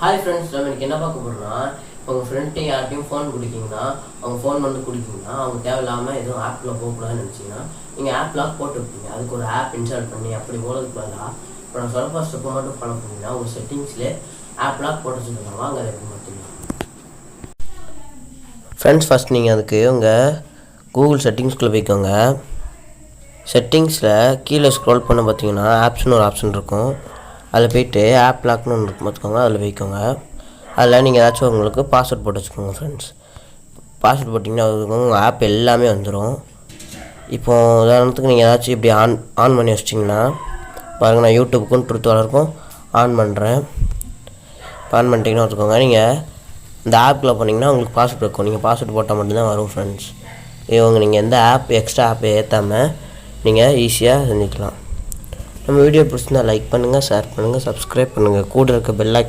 Hi friends, நம்ம இன்னைக்கு என்ன பார்க்க போகிறோம்னா, உங்கள் ஃப்ரெண்ட்டு யார்ட்டையும் ஃபோன் கொடுத்தீங்கன்னா, அவங்க ஃபோன் வந்து கொடுத்தீங்கன்னா, அவங்க தேவையில்லாமல் எதுவும் ஆப்பில் போகக்கூடாதுன்னு நினச்சிங்கன்னா, நீங்கள் ஆப் லாக் போட்டு வைப்பீங்க. அதுக்கு ஒரு ஆப் இன்ஸ்டால் பண்ணி அப்படி போகிறதுக்கு பதிலாக இப்போ நான் சொல்ல ஸ்டெப்பை மட்டும் ஃபாலோ பண்ணிங்கன்னா உங்கள் செட்டிங்ஸ்லேயே ஆப் லாக் போட்டு வச்சுருக்காங்க. வாங்க அதை எப்படி மாற்றிக்கலாம். ஃப்ரெண்ட்ஸ், ஃபஸ்ட் நீங்கள் அதுக்கு உங்கள் கூகுள் செட்டிங்ஸ்குள்ளே போய்க்கோங்க. செட்டிங்ஸில் கீழே ஸ்க்ரோல் பண்ண பார்த்தீங்கன்னா ஆப்ஸ்னு ஒரு ஆப்ஷன் இருக்கும். அதில் போய்ட்டு ஆப் லாக்னு ஒன்று இருக்கும் பார்த்துக்கோங்க, அதில் வைக்கோங்க. அதில் நீங்கள் ஏதாச்சும் உங்களுக்கு பாஸ்வேர்ட் போட்டு வச்சுக்கோங்க. ஃப்ரெண்ட்ஸ், பாஸ்வேர்ட் போட்டிங்கன்னா உங்கள் ஆப் எல்லாமே வந்துடும். இப்போது உதாரணத்துக்கு நீங்கள் ஏதாச்சும் இப்படி ஆன் பண்ணி வச்சிட்டிங்கன்னா பாருங்கள், நான் யூடியூப்புக்கும் ட்ரூத் வளருக்கும் ஆன் பண்ணுறேன். ஆன் பண்ணிட்டீங்கன்னா வச்சுக்கோங்க, நீங்கள் இந்த ஆப்பில் போனீங்கன்னா உங்களுக்கு பாஸ்வேர்ட் இருக்கும். நீங்கள் பாஸ்வேர்ட் போட்டால் மட்டும்தான் வரும். ஃப்ரெண்ட்ஸ், இவங்க நீங்கள் எந்த எக்ஸ்ட்ரா ஆப்பை ஏற்றாமல் நீங்கள் ஈஸியாக செஞ்சுக்கலாம். நம்ம வீடியோ பிடிச்சிருந்தா லைக் பண்ணுங்கள், ஷேர் பண்ணுங்கள், சப்ஸ்கிரைப் பண்ணுங்கள். கூட இருக்க பெல் ஐக்கான்